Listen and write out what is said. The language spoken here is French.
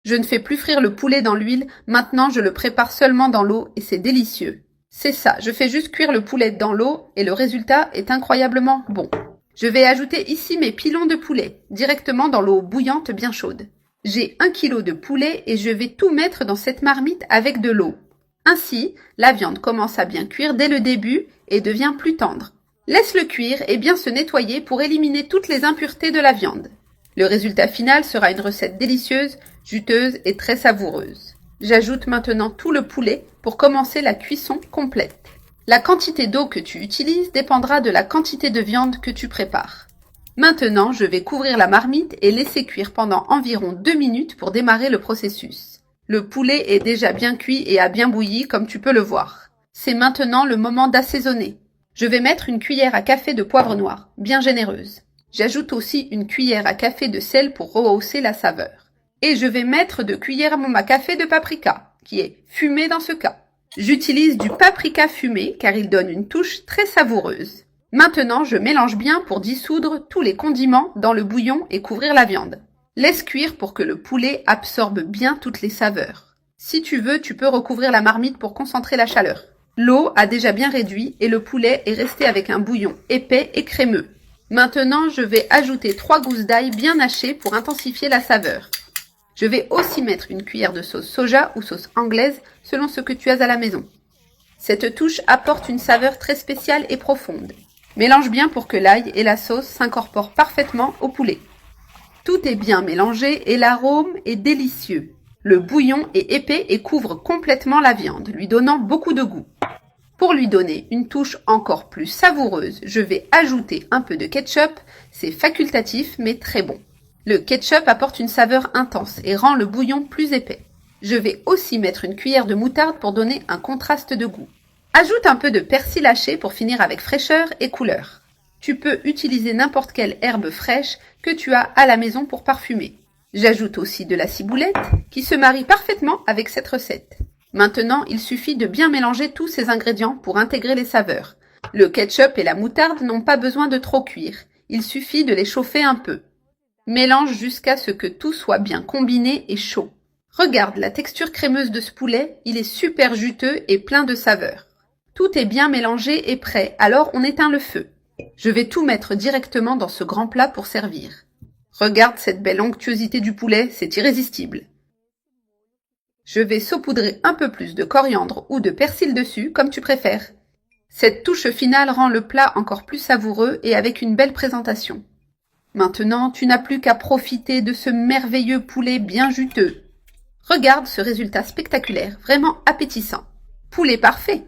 Je ne fais plus frire le poulet dans l'huile, maintenant je le prépare seulement dans l'eau et c'est délicieux. C'est ça, je fais juste cuire le poulet dans l'eau et le résultat est incroyablement bon. Je vais ajouter ici mes pilons de poulet, directement dans l'eau bouillante bien chaude. J'ai 1 kg de poulet et je vais tout mettre dans cette marmite avec de l'eau. Ainsi, la viande commence à bien cuire dès le début et devient plus tendre. Laisse-le cuire et bien se nettoyer pour éliminer toutes les impuretés de la viande. Le résultat final sera une recette délicieuse, juteuse et très savoureuse. J'ajoute maintenant tout le poulet pour commencer la cuisson complète. La quantité d'eau que tu utilises dépendra de la quantité de viande que tu prépares. Maintenant, je vais couvrir la marmite et laisser cuire pendant environ 2 minutes pour démarrer le processus. Le poulet est déjà bien cuit et a bien bouilli comme tu peux le voir. C'est maintenant le moment d'assaisonner. Je vais mettre une cuillère à café de poivre noir, bien généreuse. J'ajoute aussi une cuillère à café de sel pour rehausser la saveur. Et je vais mettre 2 cuillères à café de paprika, qui est fumé dans ce cas. J'utilise du paprika fumé car il donne une touche très savoureuse. Maintenant, je mélange bien pour dissoudre tous les condiments dans le bouillon et couvrir la viande. Laisse cuire pour que le poulet absorbe bien toutes les saveurs. Si tu veux, tu peux recouvrir la marmite pour concentrer la chaleur. L'eau a déjà bien réduit et le poulet est resté avec un bouillon épais et crémeux. Maintenant, je vais ajouter 3 gousses d'ail bien hachées pour intensifier la saveur. Je vais aussi mettre une cuillère de sauce soja ou sauce anglaise selon ce que tu as à la maison. Cette touche apporte une saveur très spéciale et profonde. Mélange bien pour que l'ail et la sauce s'incorporent parfaitement au poulet. Tout est bien mélangé et l'arôme est délicieux. Le bouillon est épais et couvre complètement la viande, lui donnant beaucoup de goût. Pour lui donner une touche encore plus savoureuse, je vais ajouter un peu de ketchup, c'est facultatif mais très bon. Le ketchup apporte une saveur intense et rend le bouillon plus épais. Je vais aussi mettre une cuillère de moutarde pour donner un contraste de goût. Ajoute un peu de persil haché pour finir avec fraîcheur et couleur. Tu peux utiliser n'importe quelle herbe fraîche que tu as à la maison pour parfumer. J'ajoute aussi de la ciboulette qui se marie parfaitement avec cette recette. Maintenant, il suffit de bien mélanger tous ces ingrédients pour intégrer les saveurs. Le ketchup et la moutarde n'ont pas besoin de trop cuire. Il suffit de les chauffer un peu. Mélange jusqu'à ce que tout soit bien combiné et chaud. Regarde la texture crémeuse de ce poulet, il est super juteux et plein de saveurs. Tout est bien mélangé et prêt, alors on éteint le feu. Je vais tout mettre directement dans ce grand plat pour servir. Regarde cette belle onctuosité du poulet, c'est irrésistible. Je vais saupoudrer un peu plus de coriandre ou de persil dessus, comme tu préfères. Cette touche finale rend le plat encore plus savoureux et avec une belle présentation. Maintenant, tu n'as plus qu'à profiter de ce merveilleux poulet bien juteux. Regarde ce résultat spectaculaire, vraiment appétissant. Poulet parfait!